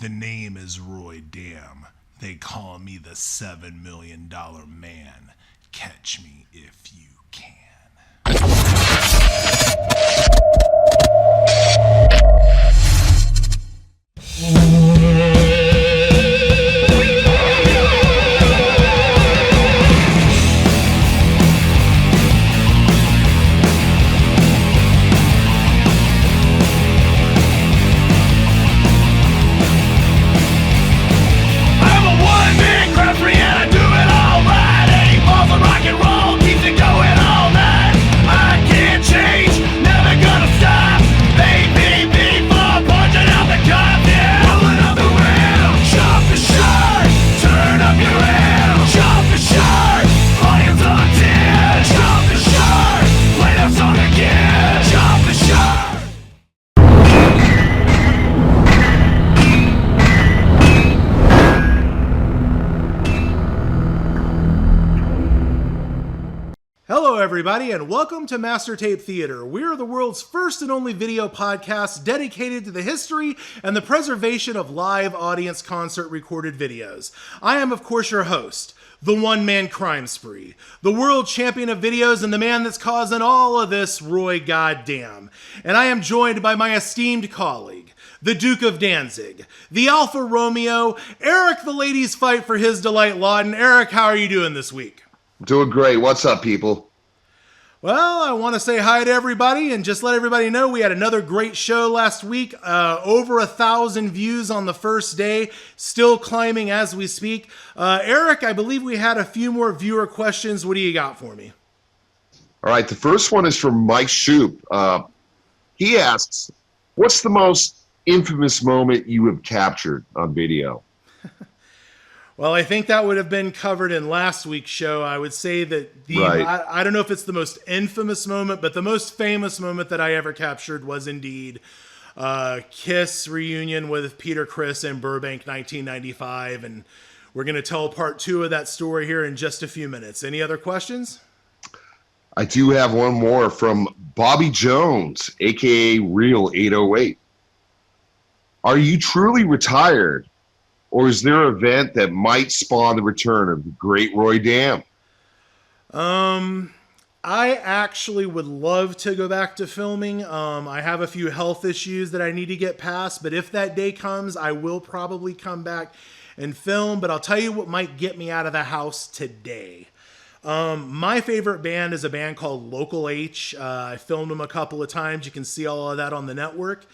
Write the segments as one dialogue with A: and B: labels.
A: The name is Roy Damm. They call me the $7 million man. Catch me if you can.
B: Hello everybody and welcome to Master Tape Theater. We are the world's first and only video podcast dedicated to the history and the preservation of live audience concert recorded videos. I am of course your host, the one-man crime spree, the world champion of videos and the man that's causing all of this, Roy Goddamn. And I am joined by my esteemed colleague, the Duke of Danzig, the Alpha Romeo, Eric the Ladies Fight for His Delight Lawton. Eric, how are you doing this week?
C: Doing great. What's up, people?
B: Well, I want to say hi to everybody and just let everybody know we had another great show last week. Over 1,000 views on the first day, still climbing as we speak. Eric, I believe we had a few more viewer questions. What do you got for me?
C: All right, the first one is from Mike Shoup. He asks, what's the most infamous moment you have captured on video?
B: Well, I think that would have been covered in last week's show. I would say that I don't know if it's the most infamous moment, but the most famous moment that I ever captured was indeed KISS reunion with Peter Criss in Burbank, 1995. And we're going to tell part 2 of that story here in just a few minutes. Any other questions?
C: I do have one more from Bobby Jones, a.k.a. Real 808. Are you truly retired? Or is there an event that might spawn the return of the great Roy Damm?
B: I actually would love to go back to filming. I have a few health issues that I need to get past, but if that day comes, I will probably come back and film. But I'll tell you what might get me out of the house today. My favorite band is a band called Local H. I filmed them a couple of times. You can see all of that on the network.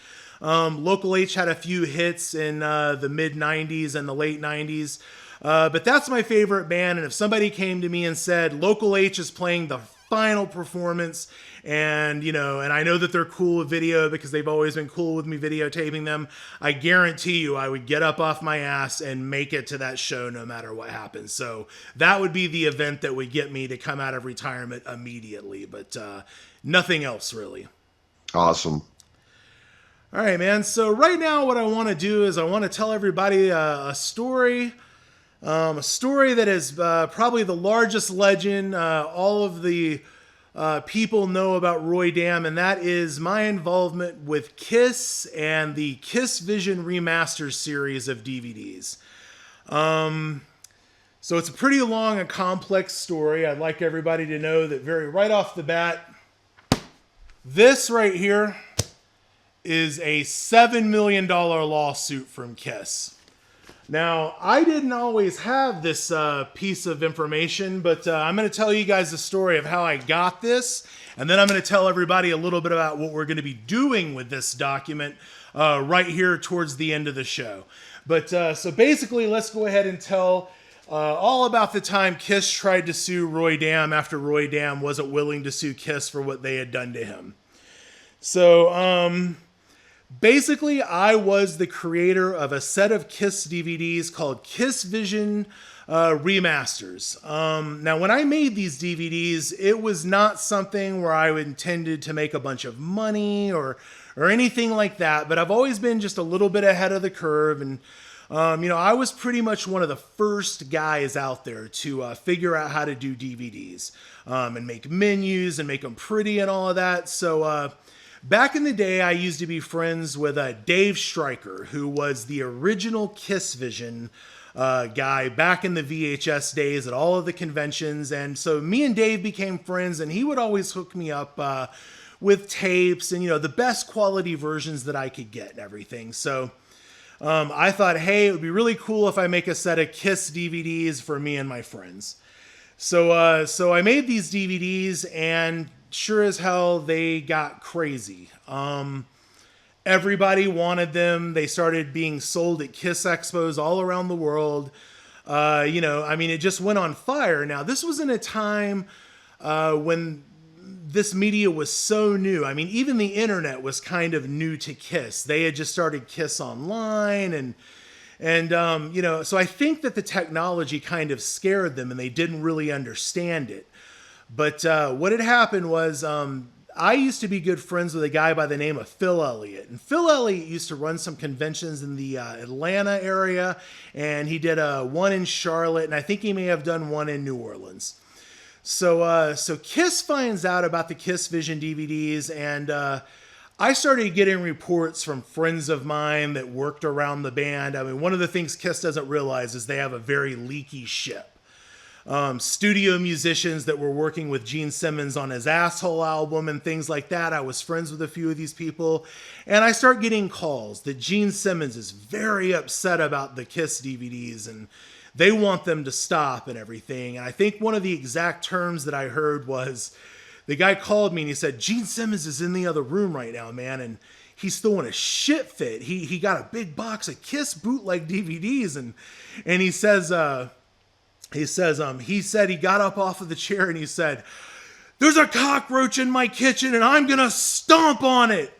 B: Local H had a few hits in the mid-90s and the late 90s, but that's my favorite band. And if somebody came to me and said, Local H is playing the final performance, and I know that they're cool with video because they've always been cool with me videotaping them, I guarantee you I would get up off my ass and make it to that show no matter what happens. So that would be the event that would get me to come out of retirement immediately, but nothing else really.
C: Awesome.
B: All right, man. So right now what I want to do is I want to tell everybody a story that is probably the largest legend all of the people know about Roy Damm, and that is my involvement with KISS and the KISSVISION REMASTERS series of DVDs. So it's a pretty long and complex story. I'd like everybody to know that right off the bat, this right here is a $7 million lawsuit from KISS. Now, I didn't always have this piece of information, but I'm going to tell you guys the story of how I got this, and then I'm going to tell everybody a little bit about what we're going to be doing with this document right here towards the end of the show. But so basically, let's go ahead and tell all about the time KISS tried to sue Roy Damm after Roy Damm wasn't willing to sue KISS for what they had done to him. So, basically, I was the creator of a set of KISS DVDs called KISSVISION Remasters. Now, when I made these DVDs, it was not something where I intended to make a bunch of money or anything like that, but I've always been just a little bit ahead of the curve, and I was pretty much one of the first guys out there to figure out how to do DVDs and make menus and make them pretty and all of that. So back in the day, I used to be friends with Dave Stryker, who was the original KISSVISION guy back in the VHS days at all of the conventions. And so me and Dave became friends, and he would always hook me up with tapes and, the best quality versions that I could get and everything. So I thought, hey, it would be really cool if I make a set of KISS DVDs for me and my friends. So I made these DVDs, and sure as hell, they got crazy. Everybody wanted them. They started being sold at KISS expos all around the world. It just went on fire. Now, this was in a time when this media was so new. I mean, even the internet was kind of new to KISS. They had just started KISS Online, so I think that the technology kind of scared them, and they didn't really understand it. But what had happened was I used to be good friends with a guy by the name of Phil Elliott. And Phil Elliott used to run some conventions in the Atlanta area, and he did one in Charlotte, and I think he may have done one in New Orleans. So KISS finds out about the KISSVISION DVDs, and I started getting reports from friends of mine that worked around the band. I mean, one of the things KISS doesn't realize is they have a very leaky ship. Studio musicians that were working with Gene Simmons on his Asshole album and things like that. I was friends with a few of these people, and I start getting calls that Gene Simmons is very upset about the KISS DVDs and they want them to stop and everything. And I think one of the exact terms that I heard was, the guy called me and he said, Gene Simmons is in the other room right now, man, and he's throwing a shit fit. He got a big box of KISS bootleg DVDs, and he said he got up off of the chair and he said, "There's a cockroach in my kitchen and I'm gonna stomp on it."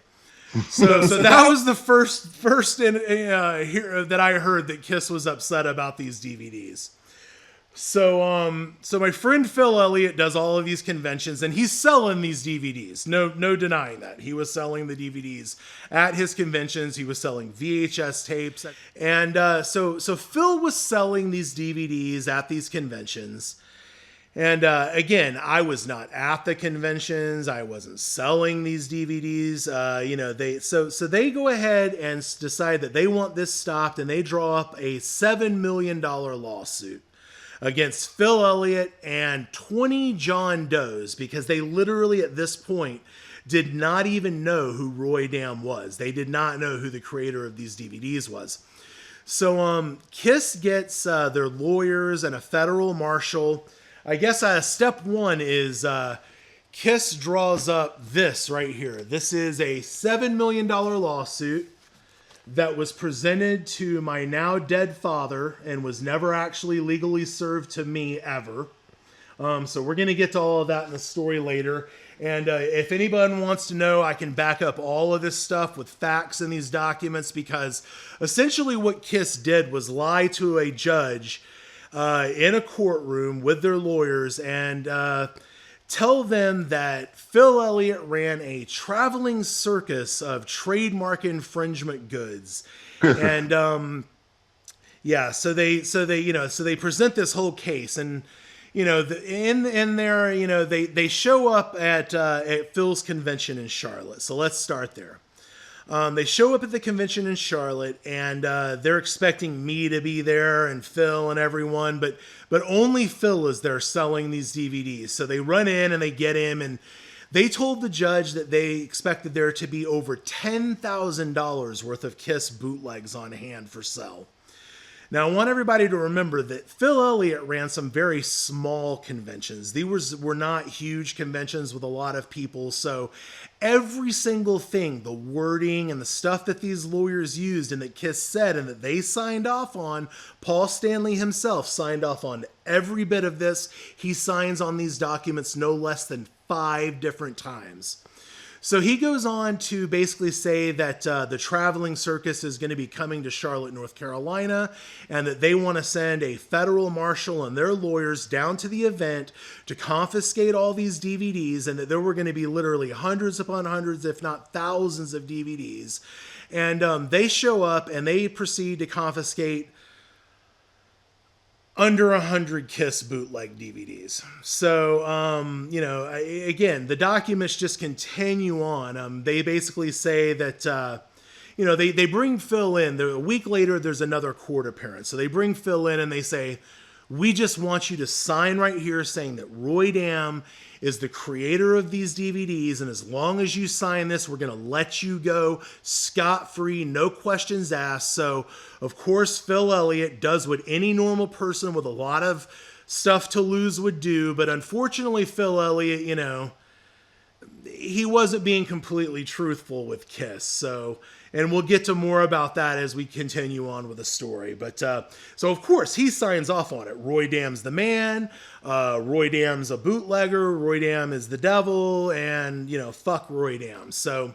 B: So that was the first here that I heard that KISS was upset about these DVDs. So my friend Phil Elliott does all of these conventions, and he's selling these DVDs. No denying that. He was selling the DVDs at his conventions. He was selling VHS tapes. And so Phil was selling these DVDs at these conventions. And again, I was not at the conventions. I wasn't selling these DVDs. They go ahead and decide that they want this stopped, and they draw up a $7 million lawsuit against Phil Elliott and 20 John Does, because they literally at this point did not even know who Roy Damm was. They did not know who the creator of these DVDs was. So KISS gets their lawyers and a federal marshal. I guess step one is KISS draws up this right here. This is a $7 million lawsuit that was presented to my now dead father and was never actually legally served to me ever. So we're going to get to all of that in the story later. And if anyone wants to know, I can back up all of this stuff with facts in these documents, because essentially what KISS did was lie to a judge in a courtroom with their lawyers and tell them that Phil Elliott ran a traveling circus of trademark infringement goods. And so they present this whole case, and they show up at Phil's convention in Charlotte. So let's start there. They show up at the convention in Charlotte, and they're expecting me to be there and Phil and everyone, but only Phil is there selling these DVDs. So they run in and they get him, and they told the judge that they expected there to be over $10,000 worth of KISS bootlegs on hand for sale. Now, I want everybody to remember that Phil Elliott ran some very small conventions. These were not huge conventions with a lot of people. So every single thing, the wording and the stuff that these lawyers used and that KISS said and that they signed off on, Paul Stanley himself signed off on every bit of this. He signs on these documents no less than 5 different times. So he goes on to basically say that the traveling circus is going to be coming to Charlotte, North Carolina, and that they want to send a federal marshal and their lawyers down to the event to confiscate all these DVDs, and that there were going to be literally hundreds upon hundreds, if not thousands of DVDs. And they show up and they proceed to confiscate under 100 Kiss bootleg DVDs. So, again, the documents just continue on. They basically say that, they bring Phil in. A week later, there's another court appearance. So they bring Phil in and they say, we just want you to sign right here saying that Roy Damm is the creator of these DVDs. And as long as you sign this, we're going to let you go scot-free, no questions asked. So, of course, Phil Elliott does what any normal person with a lot of stuff to lose would do. But unfortunately, Phil Elliott, he wasn't being completely truthful with Kiss. So, and we'll get to more about that as we continue on with the story. But so, of course, he signs off on it. Roy Damm's the man. Roy Damm's a bootlegger. Roy Damm is the devil. And, fuck Roy Damm. So,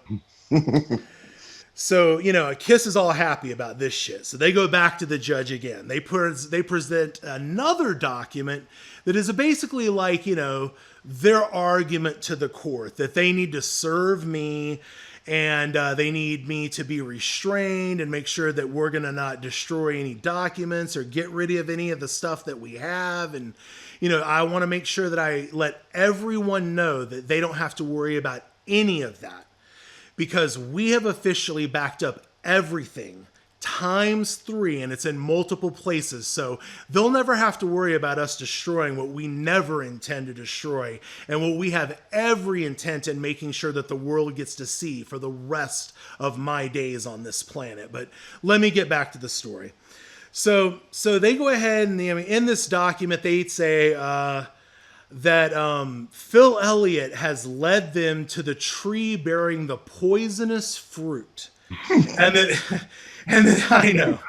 B: Kiss is all happy about this shit. So they go back to the judge again. They present another document that is basically like, their argument to the court that they need to serve me and they need me to be restrained and make sure that we're going to not destroy any documents or get rid of any of the stuff that we have. And, I want to make sure that I let everyone know that they don't have to worry about any of that because we have officially backed up everything ×3 and it's in multiple places. So they'll never have to worry about us destroying what we never intend to destroy and what we have every intent in making sure that the world gets to see for the rest of my days on this planet. But let me get back to the story. So they go ahead and in this document, they say that Phil Elliott has led them to the tree bearing the poisonous fruit. And then I know,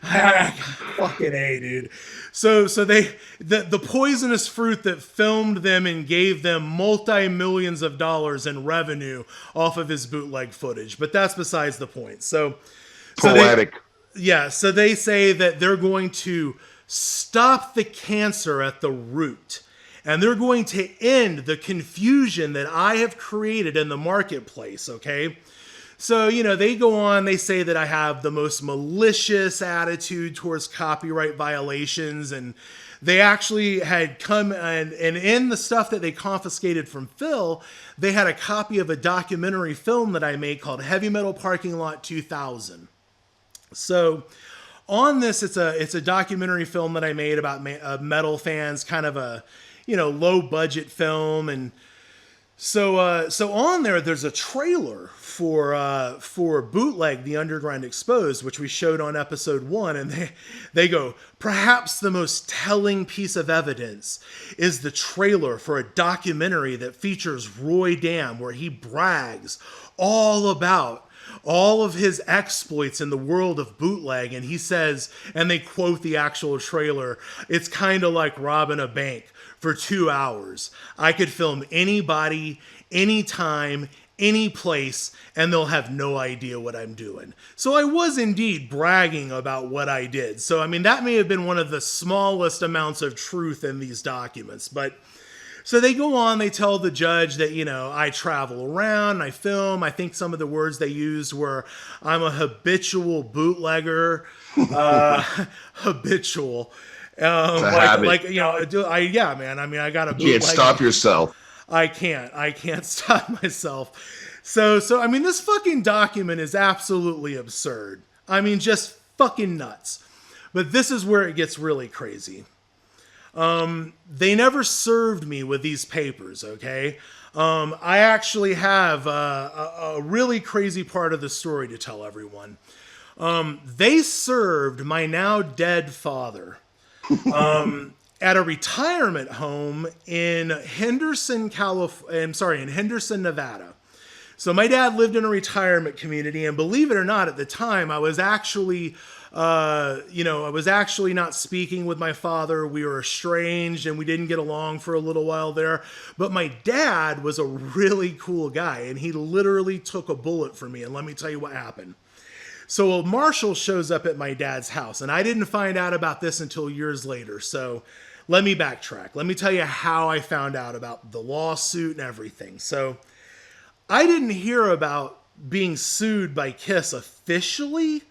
B: I fucking A, dude. So the poisonous fruit that filmed them and gave them multi-millions of dollars in revenue off of his bootleg footage, but that's besides the point. So
C: poetic.
B: So they say that they're going to stop the cancer at the root. And they're going to end the confusion that I have created in the marketplace, okay? So, they go on, they say that I have the most malicious attitude towards copyright violations. And they actually had come and in the stuff that they confiscated from Phil, they had a copy of a documentary film that I made called Heavy Metal Parking Lot 2000. So on this, it's a documentary film that I made about metal fans, kind of a, low budget film. And so on there's a trailer for Bootleg, The Underground Exposed, which we showed on episode 1. And they go, perhaps the most telling piece of evidence is the trailer for a documentary that features Roy Damm, where he brags all about all of his exploits in the world of bootleg. And he says, and they quote the actual trailer, it's kind of like robbing a bank for 2 hours. I could film anybody, anytime, any place, and they'll have no idea what I'm doing. So I was indeed bragging about what I did. So, that may have been one of the smallest amounts of truth in these documents. But so they go on, they tell the judge that, I travel around, I film. I think some of the words they used were, I'm a habitual bootlegger, habitual. I got a bootleg.
C: You can't stop yourself.
B: I can't stop myself. So, this fucking document is absolutely absurd. Just fucking nuts. But this is where it gets really crazy. They never served me with these papers, okay? I actually have a really crazy part of the story to tell everyone. They served my now dead father at a retirement home in Henderson, Nevada. So my dad lived in a retirement community, and believe it or not, at the time, I was actually not speaking with my father. We were estranged and we didn't get along for a little while there. But my dad was a really cool guy, and he literally took a bullet for me. And let me tell you what happened. So a marshal shows up at my dad's house, and I didn't find out about this until years later. So let me backtrack. Let me tell you how I found out about the lawsuit and everything. So I didn't hear about being sued by KISS officially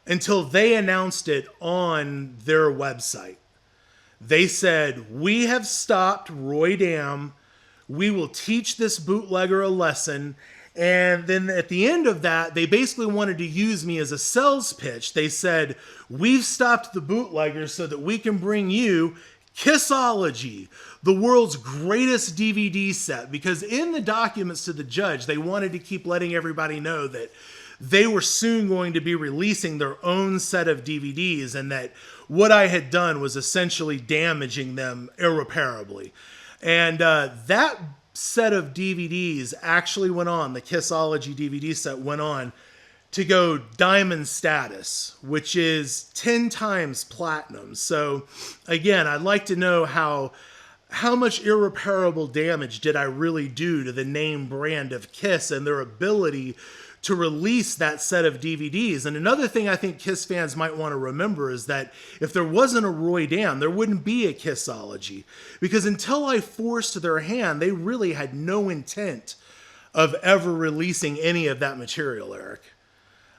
B: until they announced it on their website. They said, we have stopped Roy Damm. We will teach this bootlegger a lesson. And then at the end of that, they basically wanted to use me as a sales pitch. They said, we've stopped the bootleggers so that we can bring you Kissology, the world's greatest DVD set. Because in the documents to the judge, they wanted to keep letting everybody know that they were soon going to be releasing their own set of DVDs, and that what I had done was essentially damaging them irreparably. And that set of DVDs actually went on, the Kissology DVD set went on to go diamond status, which is 10 times platinum. So again, I'd like to know how much irreparable damage did I really do to the name brand of Kiss and their ability to release that set of DVDs. And another thing I think Kiss fans might want to remember is that if there wasn't a Roy Damm, there wouldn't be a Kissology. Because until I forced their hand, they really had no intent of ever releasing any of that material, Eric.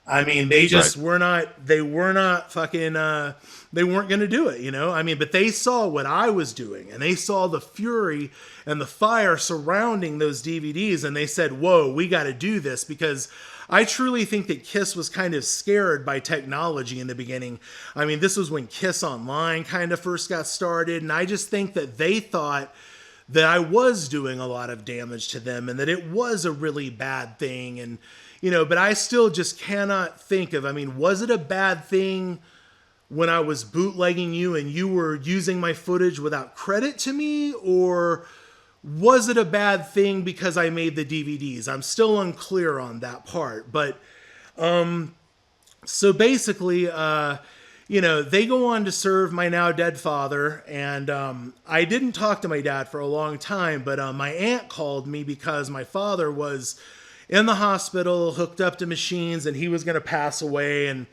B: I mean, they just were not fucking, they weren't going to do it, you know? I mean, but they saw what I was doing, and they saw the fury and the fire surrounding those DVDs, and they said, whoa, we got to do this, because I truly think that Kiss was kind of scared by technology in the beginning. I mean, this was when Kiss Online kind of first got started, and I just think that they thought that I was doing a lot of damage to them and that it was a really bad thing. And, you know, but I still just cannot think of, I mean, was it a bad thing when I was bootlegging you and you were using my footage without credit to me? Or was it a bad thing because I made the DVDs? I'm still unclear on that part. But, so basically, you know, they go on to serve my now dead father. And I didn't talk to my dad for a long time, but my aunt called me because my father was in the hospital, hooked up to machines, and he was going to pass away. And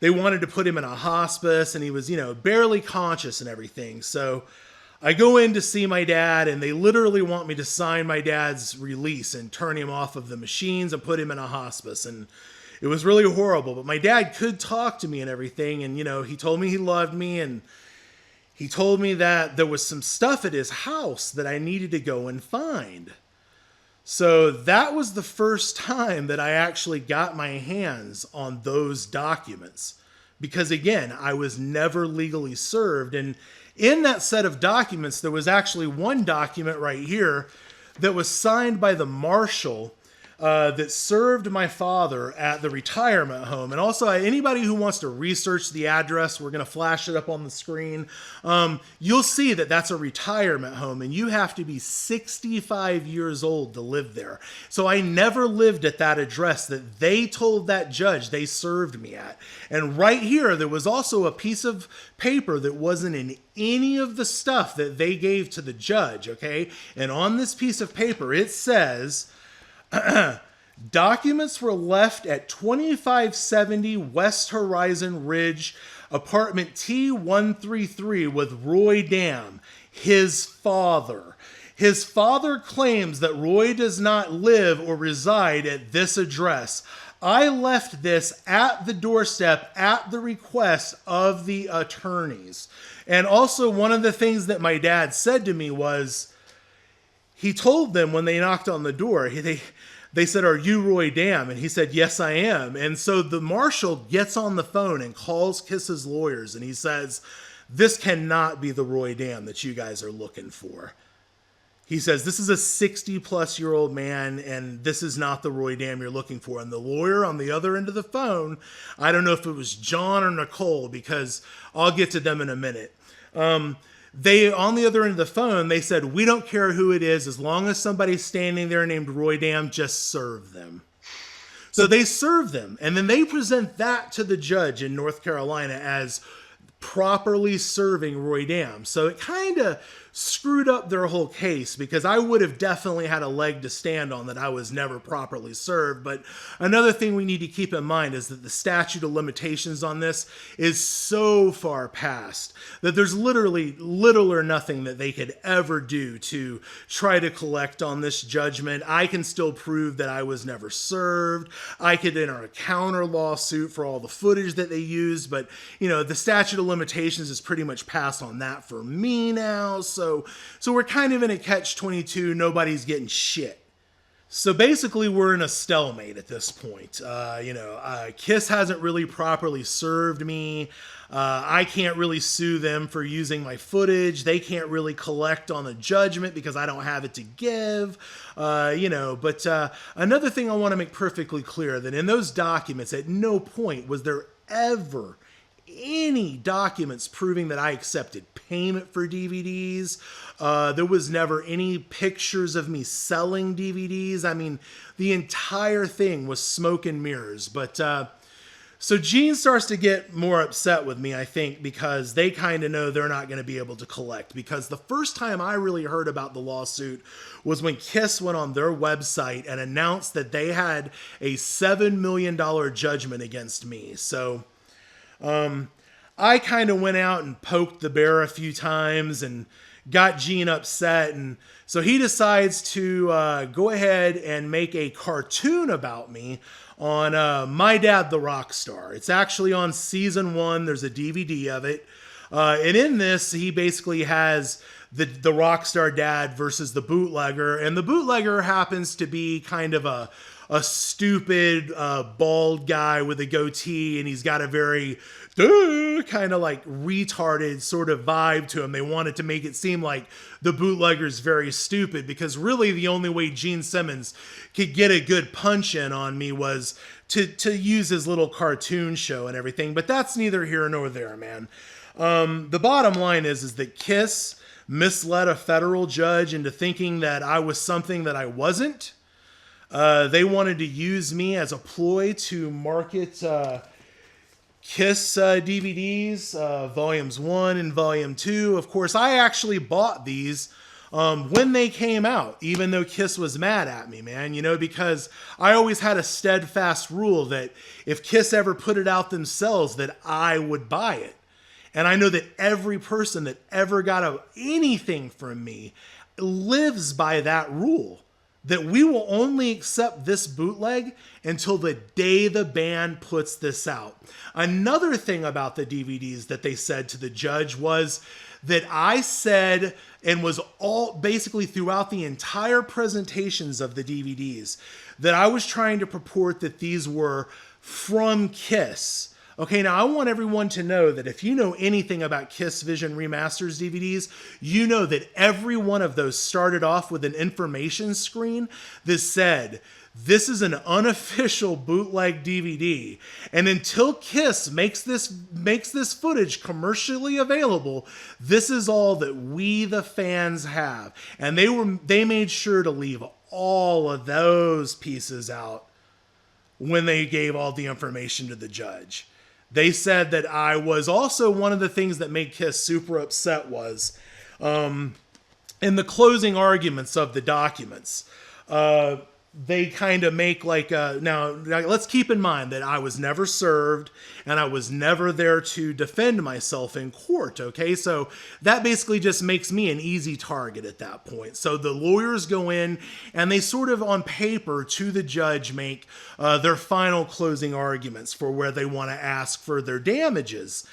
B: they wanted to put him in a hospice, and he was, you know, barely conscious and everything. So I go in to see my dad, and they literally want me to sign my dad's release and turn him off of the machines and put him in a hospice. And it was really horrible, but my dad could talk to me and everything. And, you know, he told me he loved me, and he told me that there was some stuff at his house that I needed to go and find. So that was the first time that I actually got my hands on those documents, because again, I was never legally served. And in that set of documents, there was actually one document right here that was signed by the marshal that served my father at the retirement home. And also, anybody who wants to research the address, we're going to flash it up on the screen. You'll see that that's a retirement home, and you have to be 65 years old to live there. So I never lived at that address that they told that judge they served me at. And right here, there was also a piece of paper that wasn't in any of the stuff that they gave to the judge, okay? And on this piece of paper, it says, documents were left at 2570 West Horizon Ridge, apartment T133 with Roy Damm, his father. His father claims that Roy does not live or reside at this address. I left this at the doorstep at the request of the attorneys. And also, one of the things that my dad said to me was, he told them when they knocked on the door, they said, "Are you Roy Damm?" And he said, "Yes, I am." And so the marshal gets on the phone and calls Kiss's lawyers, and he says, "This cannot be the Roy Damm that you guys are looking for." He says, "This is a 60-plus-year-old man, and this is not the Roy Damm you're looking for." And the lawyer on the other end of the phone, I don't know if it was John or Nicole, because I'll get to them in a minute. They, on the other end of the phone, they said, "We don't care who it is. As long as somebody's standing there named Roy Damm, just serve them." So they serve them, and then they present that to the judge in North Carolina as properly serving Roy Damm. So it kind of screwed up their whole case, because I would have definitely had a leg to stand on that I was never properly served. But another thing we need to keep in mind is that the statute of limitations on this is so far past that there's literally little or nothing that they could ever do to try to collect on this judgment. I can still prove that I was never served. I could enter a counter lawsuit for all the footage that they used, but the statute of limitations is pretty much passed on that for me now. So we're kind of in a catch-22. Nobody's getting shit. So basically, we're in a stalemate at this point. KISS hasn't really properly served me. I can't really sue them for using my footage. They can't really collect on the judgment because I don't have it to give. But another thing I want to make perfectly clear, that in those documents, at no point was there ever any documents proving that I accepted payment for DVDs. There was never any pictures of me selling DVDs. I mean, the entire thing was smoke and mirrors. But so Gene starts to get more upset with me, I think, because they kind of know they're not going to be able to collect. Because the first time I really heard about the lawsuit was when KISS went on their website and announced that they had a $7 million judgment against me. So I kind of went out and poked the bear a few times and got Gene upset. And so he decides to go ahead and make a cartoon about me on My Dad the Rockstar. It's actually on season 1. There's a DVD of it. And in this, he basically has the Rockstar dad versus the bootlegger. And the bootlegger happens to be kind of a stupid, bald guy with a goatee, and he's got a very kind of like retarded sort of vibe to him. They wanted to make it seem like the bootlegger's very stupid, because really the only way Gene Simmons could get a good punch in on me was to use his little cartoon show and everything. But that's neither here nor there, man. The bottom line is that KISS misled a federal judge into thinking that I was something that I wasn't. They wanted to use me as a ploy to market KISS DVDs, volumes 1 and volume 2. Of course, I actually bought these when they came out, even though KISS was mad at me, man, because I always had a steadfast rule that if KISS ever put it out themselves, that I would buy it. And I know that every person that ever got anything from me lives by that rule, that we will only accept this bootleg until the day the band puts this out. Another thing about the DVDs that they said to the judge was that I said, and was all basically throughout the entire presentations of the DVDs, that I was trying to purport that these were from KISS. Okay, now I want everyone to know that if you know anything about KISSVISION Remasters DVDs, you know that every one of those started off with an information screen that said, this is an unofficial bootleg DVD. And until KISS makes this footage commercially available, this is all that we, the fans, have. And they made sure to leave all of those pieces out when they gave all the information to the judge. They said that I was also one of the things that made KISS super upset was in the closing arguments of the documents. They kind of make like now let's keep in mind that I was never served and I was never there to defend myself in court. Okay, so that basically just makes me an easy target at that point. So the lawyers go in and they sort of on paper to the judge make their final closing arguments for where they want to ask for their damages.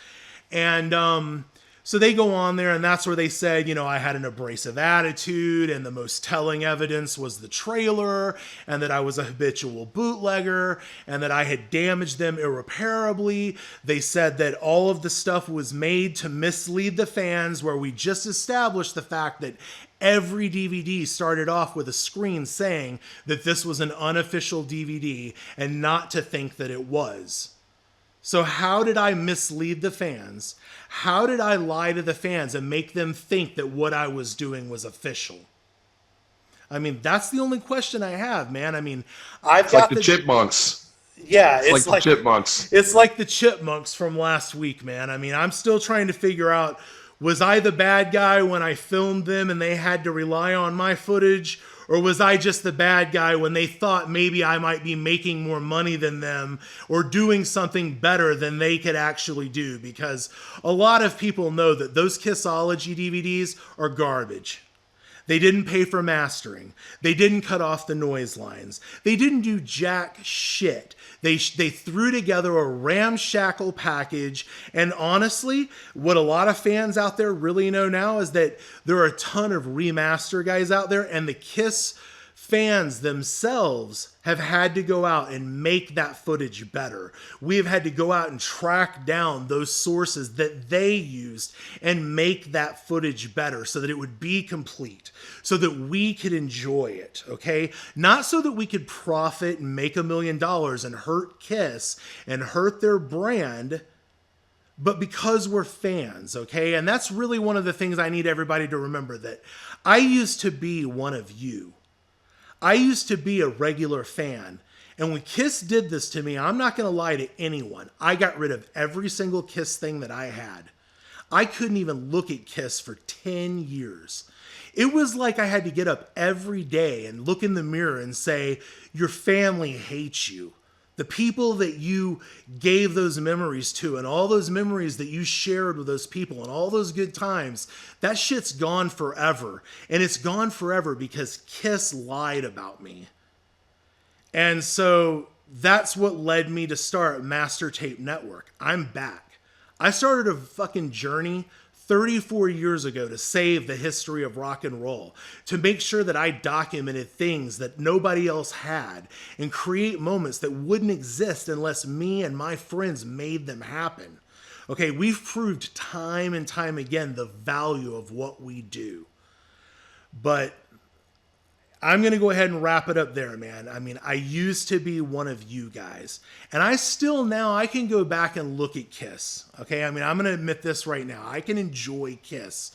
B: And so they go on there, and that's where they said, I had an abrasive attitude, and the most telling evidence was the trailer, and that I was a habitual bootlegger, and that I had damaged them irreparably. They said that all of the stuff was made to mislead the fans, where we just established the fact that every DVD started off with a screen saying that this was an unofficial DVD, and not to think that it was. So how did I mislead the fans? How did I lie to the fans and make them think that what I was doing was official? I mean, that's the only question I have, man. I mean, I've got
C: like the Chipmunks.
B: Yeah,
C: it's like the Chipmunks.
B: It's like the Chipmunks from last week, man. I mean, I'm still trying to figure out Was I the bad guy when I filmed them and they had to rely on my footage? Or was I just the bad guy when they thought maybe I might be making more money than them or doing something better than they could actually do? Because a lot of people know that those Kissology DVDs are garbage. They didn't pay for mastering. They didn't cut off the noise lines. They didn't do jack shit. They threw together a ramshackle package. And honestly, what a lot of fans out there really know now is that there are a ton of remaster guys out there, and the Kiss fans themselves have had to go out and make that footage better. We have had to go out and track down those sources that they used and make that footage better so that it would be complete, so that we could enjoy it, okay? Not so that we could profit and make $1 million and hurt Kiss and hurt their brand, but because we're fans, okay? And that's really one of the things I need everybody to remember, that I used to be one of you. I used to be a regular fan. And when Kiss did this to me, I'm not going to lie to anyone, I got rid of every single Kiss thing that I had. I couldn't even look at Kiss for 10 years. It was like I had to get up every day and look in the mirror and say, your family hates you. The people that you gave those memories to and all those memories that you shared with those people and all those good times, that shit's gone forever. And it's gone forever because Kiss lied about me. And so that's what led me to start Master Tape Network. I'm back. I started a fucking journey 34 years ago to save the history of rock and roll, to make sure that I documented things that nobody else had and create moments that wouldn't exist unless me and my friends made them happen. Okay, we've proved time and time again the value of what we do. But I'm going to go ahead and wrap it up there, man. I mean, I used to be one of you guys. And I still now, I can go back and look at Kiss. Okay, I mean, I'm going to admit this right now. I can enjoy Kiss.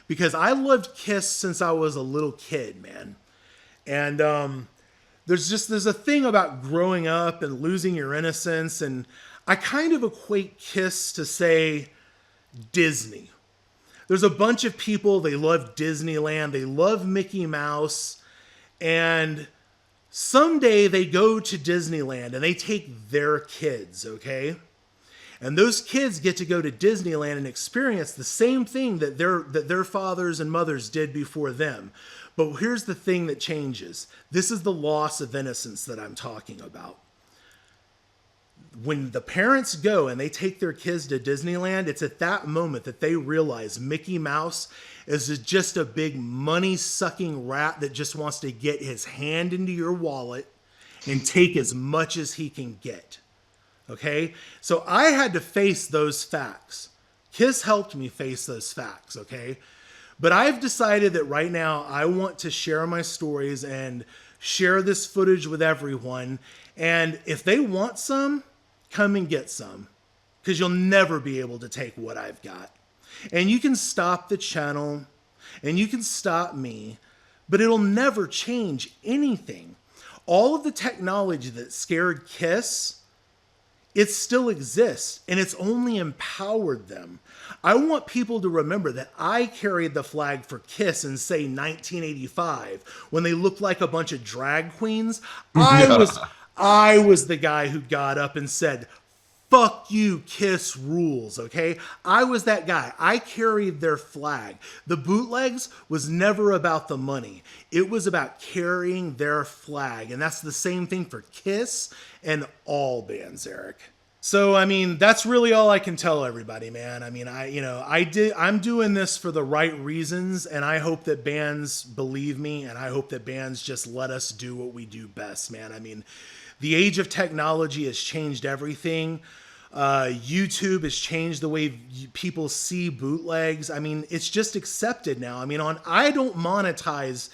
B: Because I loved Kiss since I was a little kid, man. And there's a thing about growing up and losing your innocence. And I kind of equate Kiss to, say, Disney. There's a bunch of people, they love Disneyland. They love Mickey Mouse. And someday they go to Disneyland and they take their kids, okay? And those kids get to go to Disneyland and experience the same thing that their fathers and mothers did before them. But here's the thing that changes. This is the loss of innocence that I'm talking about. When the parents go and they take their kids to Disneyland, it's at that moment that they realize Mickey Mouse is just a big money-sucking rat that just wants to get his hand into your wallet and take as much as he can get. Okay? So I had to face those facts. Kiss helped me face those facts, okay? But I've decided that right now I want to share my stories and share this footage with everyone. And if they want some, come and get some, because you'll never be able to take what I've got. And you can stop the channel and you can stop me, but it'll never change anything. All of the technology that scared Kiss, it still exists, and it's only empowered them. I want people to remember that I carried the flag for Kiss in, say, 1985, when they looked like a bunch of drag queens. I was the guy who got up and said, fuck you, Kiss rules, okay? I was that guy. I carried their flag. The Bootlegs was never about the money. It was about carrying their flag. And that's the same thing for Kiss and all bands, Eric. So, I mean, that's really all I can tell everybody, man. I mean, I'm doing this for the right reasons, and I hope that bands believe me, and I hope that bands just let us do what we do best, man. I mean, the age of technology has changed everything. YouTube has changed the way people see bootlegs. I mean, it's just accepted now. I mean, I don't monetize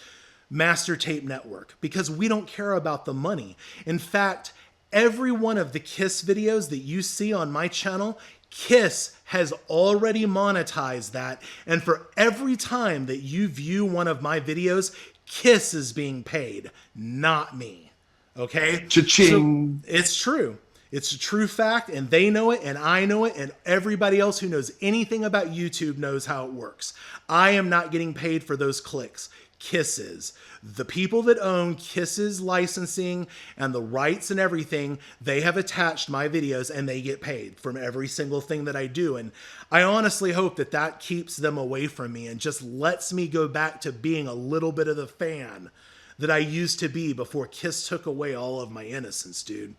B: Master Tape Network because we don't care about the money. In fact, every one of the Kiss videos that you see on my channel, Kiss has already monetized that. And for every time that you view one of my videos, Kiss is being paid, not me. Okay?
C: Cha-ching.
B: So, it's true. It's a true fact, and they know it, and I know it, and everybody else who knows anything about YouTube knows how it works. I am not getting paid for those clicks. KISS is. The people that own KISS's licensing and the rights and everything, they have attached my videos and they get paid from every single thing that I do. And I honestly hope that that keeps them away from me and just lets me go back to being a little bit of the fan that I used to be before KISS took away all of my innocence, dude.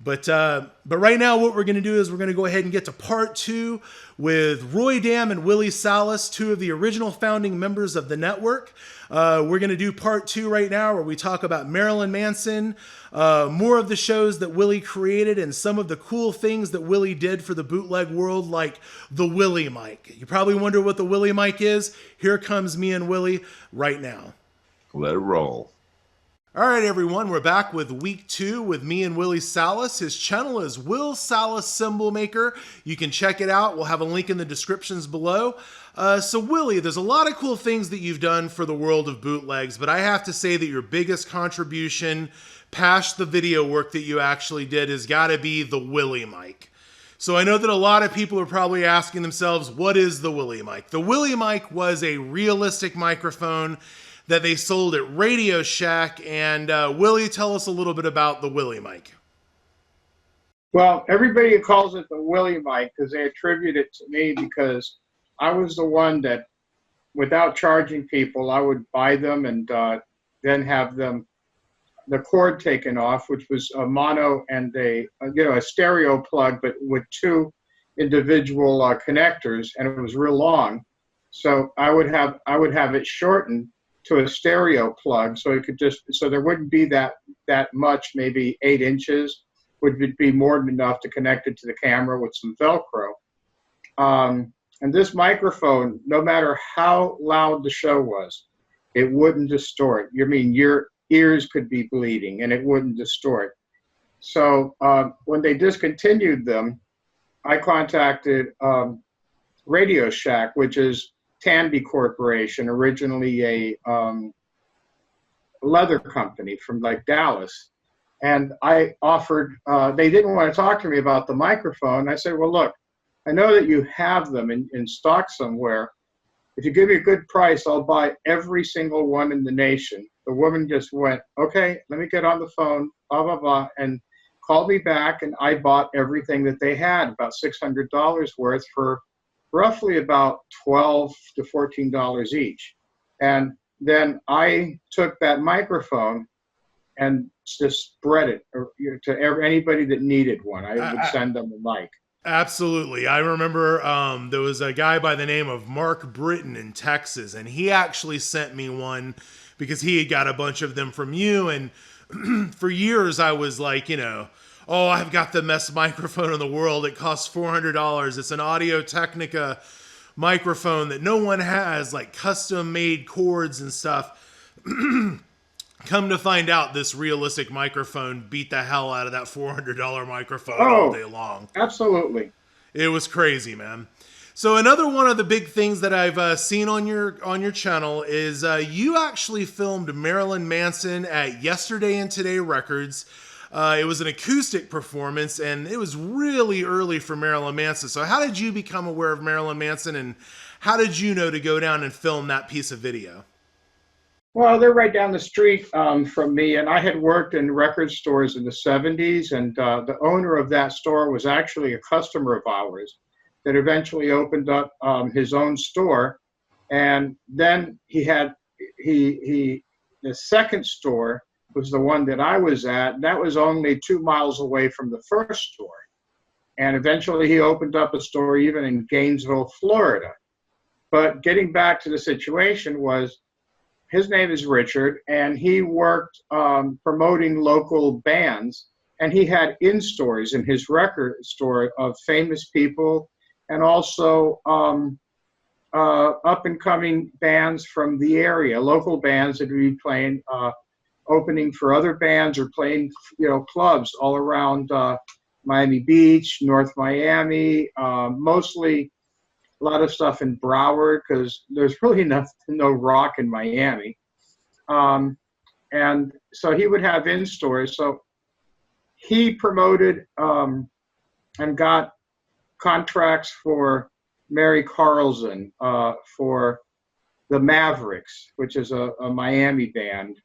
B: But right now what we're going to do is we're going to go ahead and get to part 2 with Roy Damm and Willy Salas, 2 of the original founding members of the network. We're going to do part 2 right now where we talk about Marilyn Manson, more of the shows that Willy created and some of the cool things that Willy did for the bootleg world, like the Willy Mic. You probably wonder what the Willy Mic is. Here comes me and Willy right now.
C: Let it roll.
B: All right, everyone, we're back with week 2 with me and Willy Salas. His channel is Will Salas Symbol Maker. You can check it out. We'll have a link in the descriptions below. So Willy, there's a lot of cool things that you've done for the world of bootlegs, but I have to say that your biggest contribution past the video work that you actually did has got to be the Willy Mic. So I know that a lot of people are probably asking themselves, what is the Willy Mic? The Willy Mic was a realistic microphone that they sold at Radio Shack. And Willy, tell us a little bit about the Willy Mic.
D: Well, everybody calls it the Willy Mic because they attribute it to me because I was the one that, without charging people, I would buy them and then have them, the cord taken off, which was a mono and a stereo plug, but with 2 individual connectors, and it was real long. So I would have it shortened to a stereo plug, so it could so there wouldn't be that much, maybe 8 inches would be more than enough to connect it to the camera with some Velcro. And this microphone, no matter how loud the show was, it wouldn't distort. Your ears could be bleeding and it wouldn't distort. So when they discontinued them, I contacted Radio Shack, which is Tandy Corporation, originally a leather company from like Dallas. And I offered, they didn't want to talk to me about the microphone. I said, well, look, I know that you have them in stock somewhere. If you give me a good price, I'll buy every single one in the nation. The woman just went, okay, let me get on the phone, blah, blah, blah, and called me back. And I bought everything that they had, about $600 worth for roughly about $12 to $14 each. And then I took that microphone and just spread it to anybody that needed one. I would send them a mic.
B: Absolutely. I remember there was a guy by the name of Mark Britton in Texas, and he actually sent me one because he had got a bunch of them from you. And for years I was like, oh, I've got the best microphone in the world. It costs $400. It's an Audio-Technica microphone that no one has, like custom made cords and stuff. Come to find out, this realistic microphone beat the hell out of that $400 microphone all day long.
D: Absolutely.
B: It was crazy, man. So another one of the big things that I've seen on your channel is you actually filmed Marilyn Manson at Yesterday and Today Records. It was an acoustic performance, and it was really early for Marilyn Manson. So how did you become aware of Marilyn Manson, and how did you know to go down and film that piece of video?
D: Well, they're right down the street from me, and I had worked in record stores in the 70s, and the owner of that store was actually a customer of ours that eventually opened up his own store. And then the second store was the one that I was at, and that was only 2 miles away from the first store. And eventually he opened up a store even in Gainesville, Florida. But getting back to the situation was, his name is Richard, and he worked promoting local bands, and he had in-stores in his record store of famous people and also up-and-coming bands from the area, local bands that would be playing, opening for other bands or playing, clubs all around Miami Beach, North Miami, mostly a lot of stuff in Broward because there's really no rock in Miami. And so he would have in-stores. So he promoted and got contracts for Mary Carlson for the Mavericks, which is a Miami band.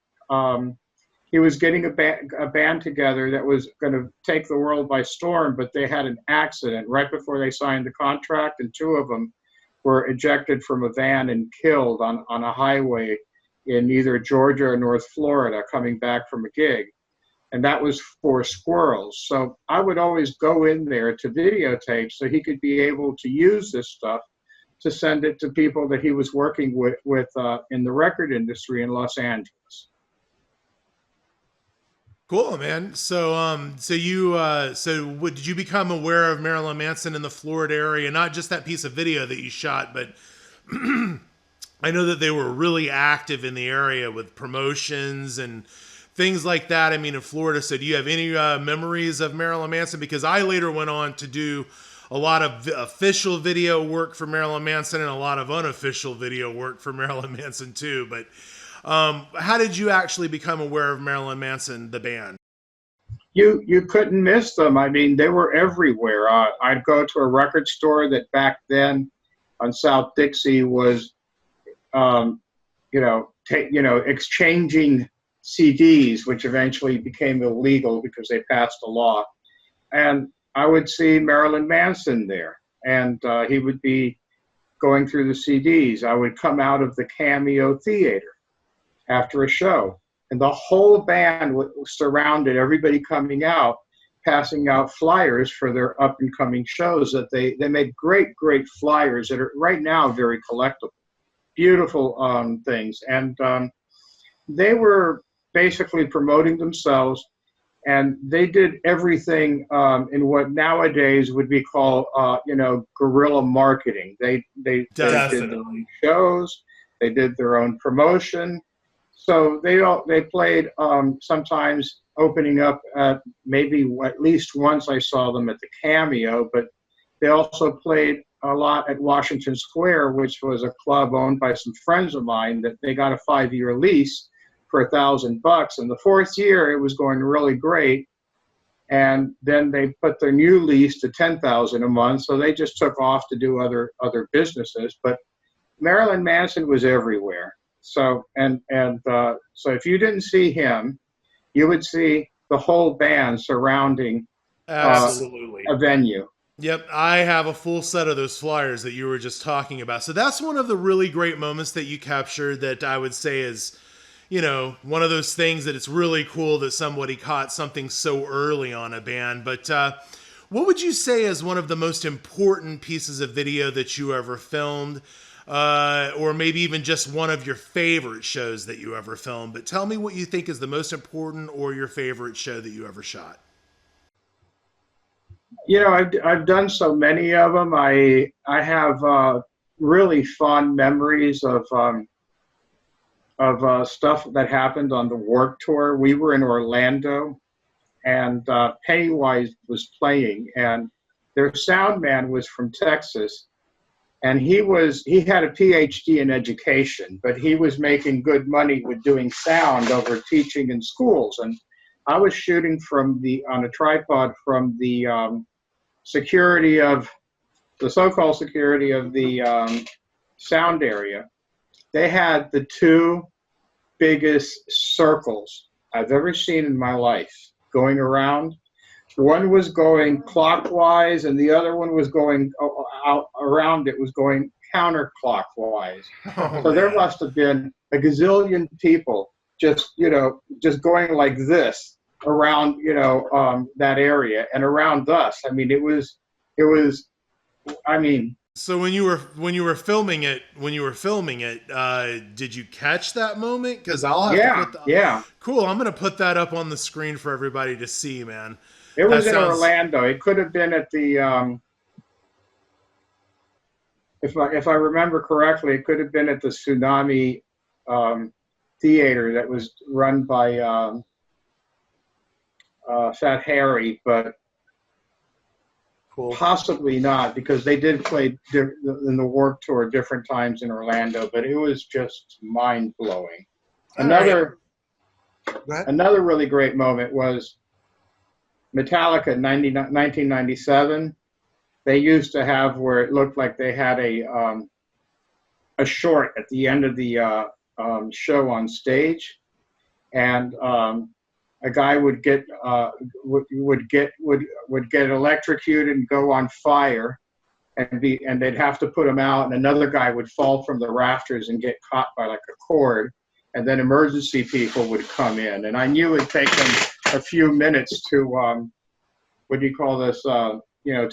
D: He was getting a band together that was going to take the world by storm, but they had an accident right before they signed the contract, and two of them were ejected from a van and killed on a highway in either Georgia or North Florida coming back from a gig. And that was for Squirrels. So I would always go in there to videotape so he could be able to use this stuff to send it to people that he was working with in the record industry in Los Angeles.
B: Cool, man. So, did you become aware of Marilyn Manson in the Florida area? Not just that piece of video that you shot, but I know that they were really active in the area with promotions and things like that. I mean, in Florida. So do you have any memories of Marilyn Manson? Because I later went on to do a lot of official video work for Marilyn Manson and a lot of unofficial video work for Marilyn Manson too. But how did you actually become aware of Marilyn Manson, the band?
D: You couldn't miss them. I mean, they were everywhere. I'd go to a record store that back then on South Dixie was, exchanging CDs, which eventually became illegal because they passed a law. And I would see Marilyn Manson there, and he would be going through the CDs. I would come out of the Cameo Theater after a show, and the whole band surrounded everybody coming out, passing out flyers for their up-and-coming shows. That they made great flyers that are right now very collectible, beautiful things. And they were basically promoting themselves, and they did everything in what nowadays would be called, guerrilla marketing. They did their own shows, they did their own promotion. So they played sometimes opening up at maybe at least once I saw them at the Cameo, but they also played a lot at Washington Square, which was a club owned by some friends of mine that they got a 5-year lease for $1,000. And the fourth year, it was going really great. And then they put their new lease to $10,000 a month. So they just took off to do other businesses. But Marilyn Manson was everywhere. So so if you didn't see him, you would see the whole band surrounding
B: Absolutely.
D: A venue.
B: Yep, I have a full set of those flyers that you were just talking about. So that's one of the really great moments that you captured that I would say is, one of those things that it's really cool that somebody caught something so early on a band. But what would you say is one of the most important pieces of video that you ever filmed? Or maybe even just one of your favorite shows that you ever filmed. But tell me what you think is the most important or your favorite show that you ever shot.
D: I've done so many of them. I have really fond memories of stuff that happened on the Warped Tour. We were in Orlando, and Pennywise was playing, and their sound man was from Texas. And he had a PhD in education, but he was making good money with doing sound over teaching in schools. And I was shooting on a tripod from the security of the so-called security of the sound area. They had the two biggest circles I've ever seen in my life going around. One was going clockwise, and the other one was going out around it, was going counterclockwise. So there must have been a gazillion people just going like this around, that area and around us. I mean, it was.
B: So when you were filming it, did you catch that moment? Because I'll have to put Cool. I'm going to put that up on the screen for everybody to see, man.
D: It was in Orlando. It could have been at the, if I remember correctly, it could have been at the Tsunami Theater that was run by Fat Harry, but possibly not, because they did play in the Warped Tour different times in Orlando, but it was just mind-blowing. Another really great moment was Metallica in 1997, they used to have where it looked like they had a short at the end of the show on stage, and a guy would get electrocuted and go on fire, and they'd have to put him out, and another guy would fall from the rafters and get caught by like a cord, and then emergency people would come in, and I knew it'd take them a few minutes to what do you call this, to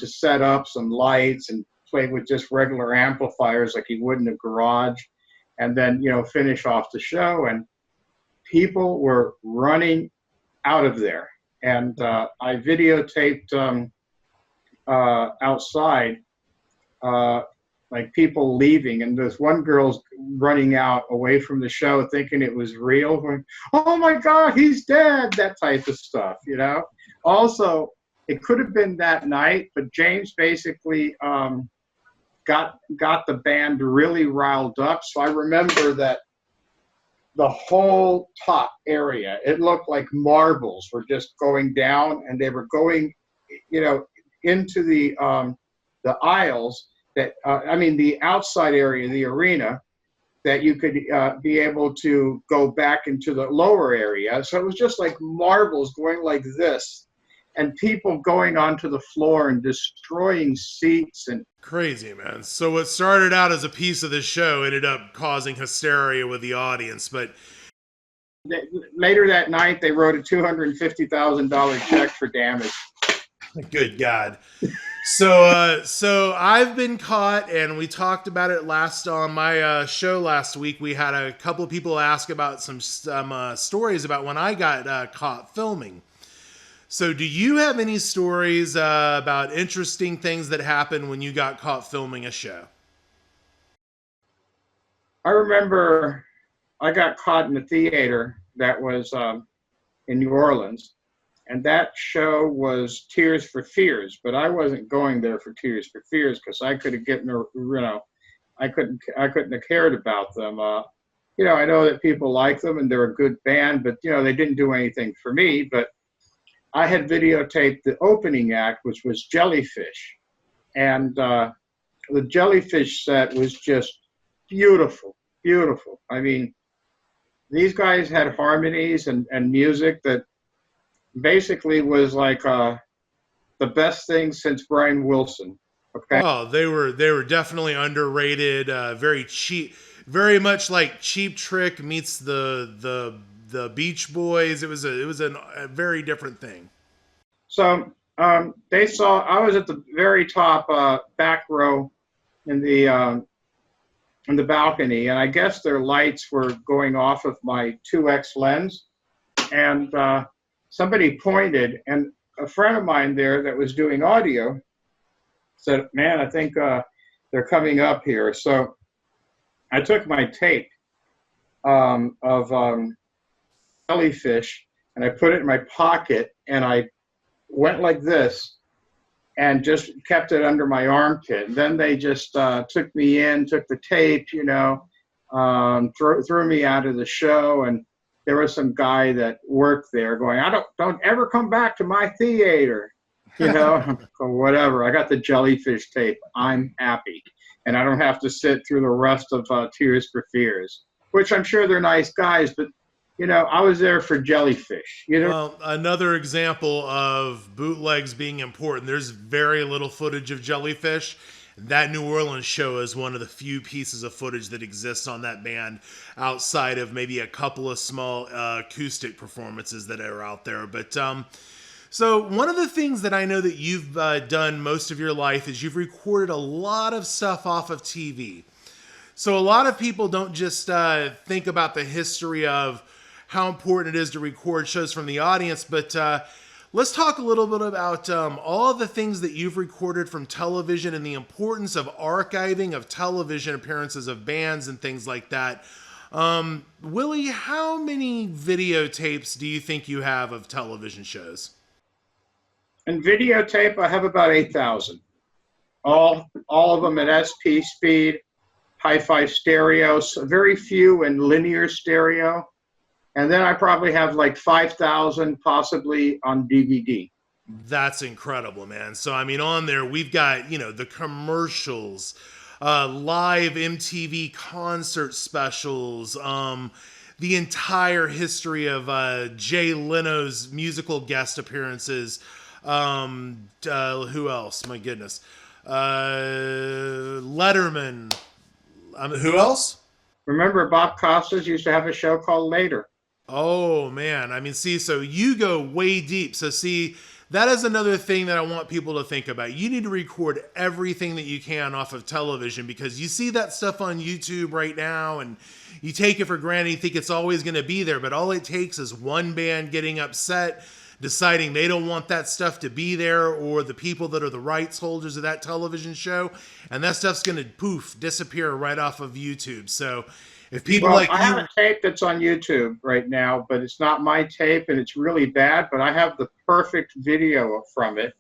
D: set up some lights and play with just regular amplifiers like you would in a garage, and then finish off the show. And people were running out of there, and I videotaped outside, like people leaving, and this one girl's running out away from the show thinking it was real, going, "Oh my God, he's dead," that type of stuff, Also, it could have been that night, but James basically got the band really riled up. So I remember that the whole top area, it looked like marbles were just going down, and they were going, into the aisles that, the outside area, the arena, that you could be able to go back into the lower area. So it was just like marbles going like this, and people going onto the floor and destroying seats. And
B: crazy, man. So what started out as a piece of the show ended up causing hysteria with the audience. But
D: later that night, they wrote a $250,000 check for damage.
B: Good God. So I've been caught, and we talked about it on my show last week. We had a couple of people ask about some stories about when I got caught filming. So do you have any stories about interesting things that happened when you got caught filming a show?
D: I remember I got caught in a theater that was in New Orleans, and that show was Tears for Fears, but I wasn't going there for Tears for Fears because I could have I couldn't have cared about them. I know that people like them and they're a good band, but they didn't do anything for me. But I had videotaped the opening act, which was Jellyfish, and the Jellyfish set was just beautiful, beautiful. I mean, these guys had harmonies and music that basically was like the best thing since Brian Wilson. Okay.
B: Oh, they were definitely underrated. Very cheap, very much like Cheap Trick meets the Beach Boys. It was a very different thing.
D: So they saw I was at the very top back row in the balcony, and I guess their lights were going off of my 2X lens, and somebody pointed, and a friend of mine there that was doing audio said, "Man, I think they're coming up here." So I took my tape of Jellyfish, and I put it in my pocket, and I went like this and just kept it under my armpit. And then they just took me in, took the tape, threw me out of the show. And there was some guy that worked there going, don't ever come back to my theater, or whatever. I got the Jellyfish tape. I'm happy. And I don't have to sit through the rest of Tears for Fears, which I'm sure they're nice guys, but I was there for Jellyfish.
B: Well, another example of bootlegs being important. There's very little footage of Jellyfish. That New Orleans show is one of the few pieces of footage that exists on that band outside of maybe a couple of small acoustic performances that are out there. But so one of the things that I know that you've done most of your life is you've recorded a lot of stuff off of TV. So a lot of people don't just think about the history of how important it is to record shows from the audience, but let's talk a little bit about all the things that you've recorded from television and the importance of archiving of television appearances of bands and things like that. Willy, how many videotapes do you think you have of television shows?
D: In videotape, I have about 8,000. All of them at SP speed, hi-fi stereo, very few in linear stereo. And then I probably have like 5,000 possibly on DVD.
B: That's incredible, man. So, I mean, on there, we've got, the commercials, live MTV concert specials, the entire history of Jay Leno's musical guest appearances. Who else? My goodness. Letterman. Who else?
D: Remember, Bob Costas used to have a show called Later.
B: Oh, man. I mean, see, so you go way deep. So, see, that is another thing that I want people to think about. You need to record everything that you can off of television, because you see that stuff on YouTube right now and you take it for granted. You think it's always going to be there, but all it takes is one band getting upset, deciding they don't want that stuff to be there, or the people that are the rights holders of that television show, and that stuff's going to poof, disappear right off of YouTube. So if people
D: Well,
B: like
D: I have
B: you...
D: a tape that's on YouTube right now, but it's not my tape and it's really bad, but I have the perfect video from it.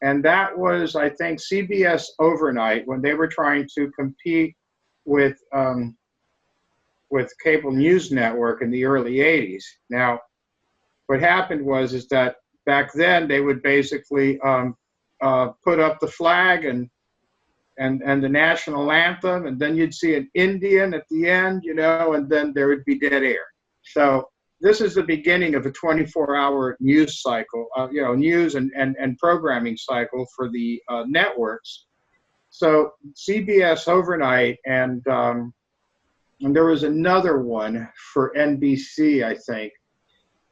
D: And that was, I think, CBS Overnight, when they were trying to compete with cable news network in the early 80s. Now, what happened is that back then they would basically put up the flag and the national anthem, and then you'd see an Indian at the end, and then there would be dead air. So this is the beginning of a 24-hour news cycle, news and programming cycle for the networks. So CBS Overnight, and there was another one for NBC, I think.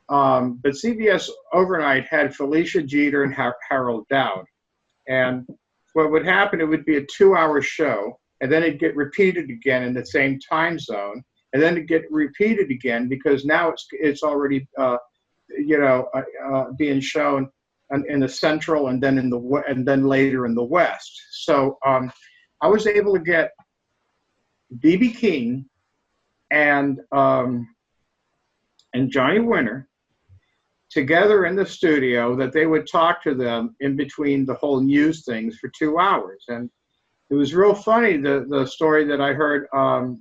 D: But CBS Overnight had Felicia Jeter and Harold Dowd. And what would happen, it would be a 2-hour show, and then it'd get repeated again in the same time zone, and then it'd get repeated again, because now it's already being shown in the central, and then and then later in the west. So I was able to get B.B. King and Johnny Winter together in the studio, that they would talk to them in between the whole news things for 2 hours. And it was real funny, the story that I heard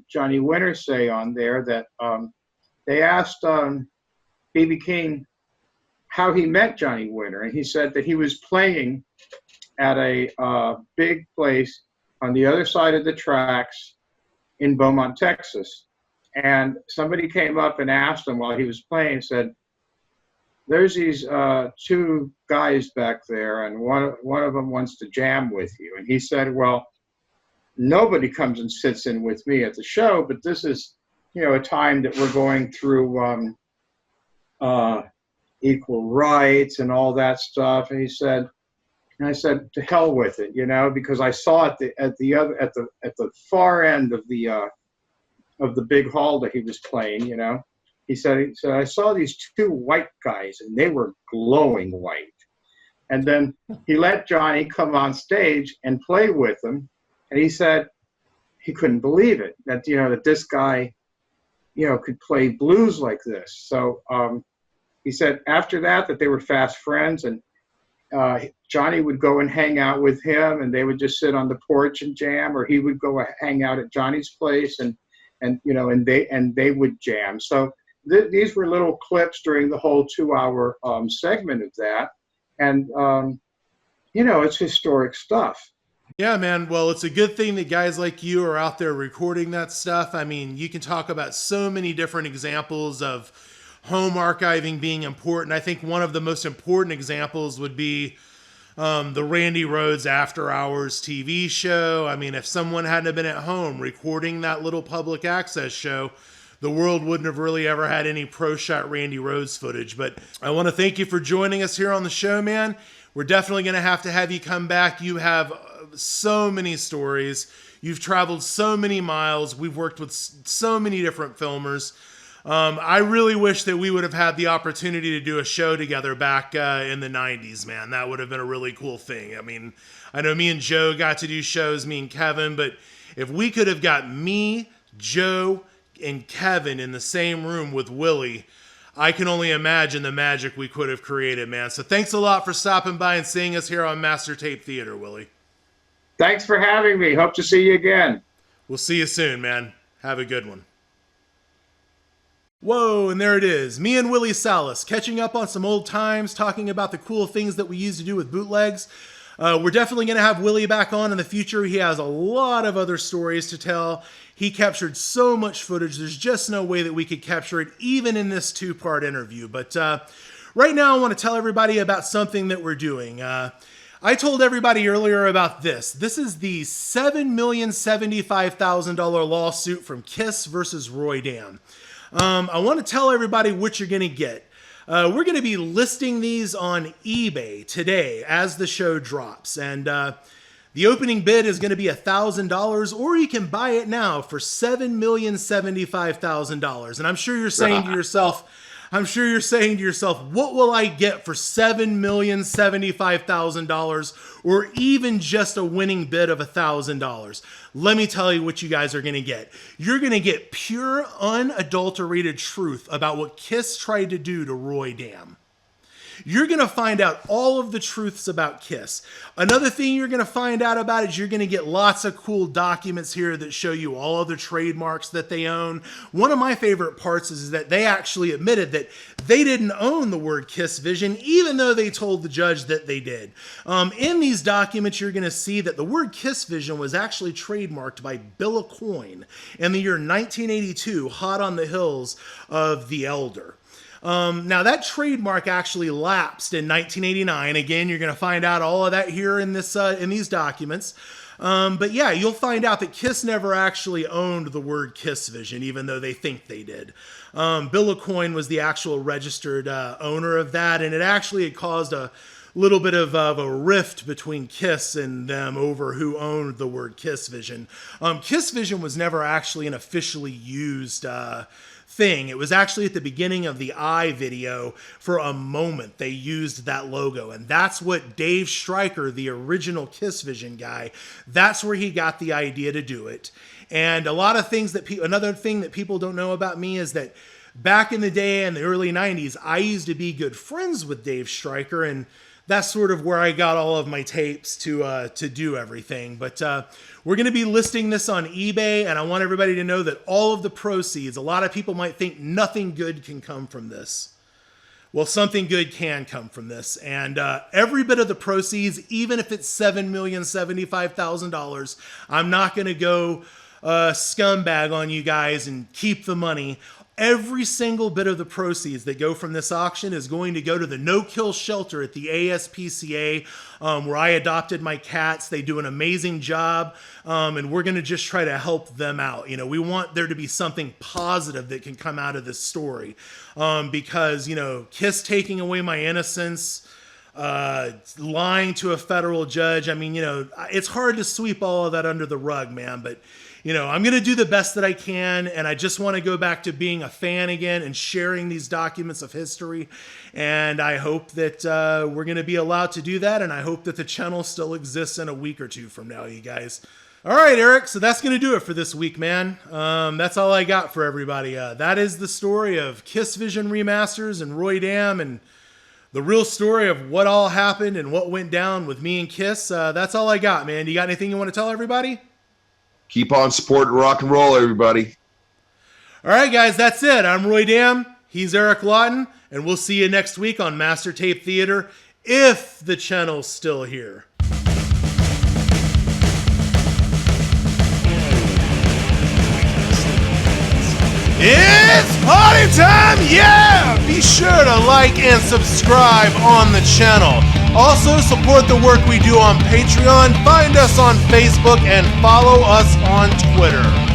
D: Johnny Winter say on there, that they asked B.B. King how he met Johnny Winter. And he said that he was playing at a big place on the other side of the tracks in Beaumont, Texas. And somebody came up and asked him while he was playing, said, "There's these two guys back there, and one of them wants to jam with you." And he said, "Well, nobody comes and sits in with me at the show, but this is, a time that we're going through equal rights and all that stuff." And I said, "To hell with it," because I saw at the far end of the big hall that he was playing, He said, "I saw these two white guys, and they were glowing white." And then he let Johnny come on stage and play with him. And he said he couldn't believe it, that, that this guy, could play blues like this. So he said after that they were fast friends, and Johnny would go and hang out with him, and they would just sit on the porch and jam, or he would go hang out at Johnny's place, and they would jam. So these were little clips during the whole 2-hour segment of that. And, it's historic stuff.
B: Yeah, man. Well, it's a good thing that guys like you are out there recording that stuff. I mean, you can talk about so many different examples of home archiving being important. I think one of the most important examples would be the Randy Rhoads After Hours TV show. I mean, if someone hadn't been at home recording that little public access show, the world wouldn't have really ever had any pro shot Randy Rhoads footage. But I want to thank you for joining us here on the show, man. We're definitely going to have you come back. You have so many stories. You've traveled so many miles. We've worked with so many different filmers. I really wish that we would have had the opportunity to do a show together back in the 90s, man. That would have been a really cool thing. I mean, I know me and Joe got to do shows, me and Kevin, but if we could have got me, Joe, and Kevin in the same room with Willy, I can only imagine the magic we could have created, man. So thanks a lot for stopping by and seeing us here on Master Tape Theater, Willy.
D: Thanks for having me. Hope to see you again.
B: We'll see you soon, man. Have a good one. Whoa, and there it is. Me and Willy Salas catching up on some old times, talking about the cool things that we used to do with bootlegs. We're definitely going to have Willy back on in the future. He has a lot of other stories to tell. He captured so much footage, there's just no way that we could capture it even in this two-part interview. But right now I want to tell everybody about something that we're doing. I told everybody earlier about this. This is the $7,075,000 lawsuit from KISS versus Roy Damm. I want to tell everybody what you're going to get. We're going to be listing these on eBay today as the show drops. And the opening bid is going to be $1,000, or you can buy it now for $7,075,000. And I'm sure you're saying to yourself, what will I get for $7,075,000 or even just a winning bid of $1,000? Let me tell you what you guys are going to get. You're going to get pure, unadulterated truth about what KISS tried to do to Roy Damm. You're going to find out all of the truths about KISS. Another thing you're going to find out about is you're going to get lots of cool documents here that show you all of the trademarks that they own. One of my favorite parts is that they actually admitted that they didn't own the word KISSVISION, even though they told the judge that they did. In these documents, you're going to see that the word KISSVISION was actually trademarked by Bill Coyne in the year 1982, hot on the hills of The Elder. Now that trademark actually lapsed in 1989. Again, you're going to find out all of that here in this in these documents. But yeah, you'll find out that KISS never actually owned the word KISSVISION, even though they think they did. Bill Coyne was the actual registered owner of that, and it actually had caused a little bit of a rift between KISS and them over who owned the word KISSVISION. KISSVISION was never actually an officially used thing. It was actually at the beginning of the I video. For a moment they used that logo, and that's what Dave Stryker, the original KISSVISION guy, that's where he got the idea to do it. And a lot of things that another thing that people don't know about me is that back in the day in the early 90s, I used to be good friends with Dave Stryker, and that's sort of where I got all of my tapes to do everything. But we're going to be listing this on eBay, and I want everybody to know that all of the proceeds, a lot of people might think nothing good can come from this. Well, something good can come from this, and every bit of the proceeds, even if it's $7,075,000, I'm not going to go scumbag on you guys and keep the money. Every single bit of the proceeds that go from this auction is going to go to the no-kill shelter at the ASPCA, where I adopted my cats. They do an amazing job, and we're going to just try to help them out. You know, we want there to be something positive that can come out of this story, because, you know, KISS taking away my innocence, lying to a federal judge. I mean, you know, it's hard to sweep all of that under the rug, man, but you know, I'm going to do the best that I can, and I just want to go back to being a fan again and sharing these documents of history, and I hope that we're going to be allowed to do that, and I hope that the channel still exists in a week or two from now, you guys. All right, Eric, so that's going to do it for this week, man. That's all I got for everybody. That is the story of KISSVISION remasters and Roy Damm, and the real story of what all happened and what went down with me and KISS. That's all I got, man. Do you got anything you want to tell everybody?
C: Keep on supporting rock and roll, everybody.
B: All right, guys, that's it. I'm Roy Damm. He's Eric Lawton, and we'll see you next week on Master Tape Theater, if the channel's still here. It's party time, yeah! Be sure to like and subscribe on the channel. Also, support the work we do on Patreon, find us on Facebook, and follow us on Twitter.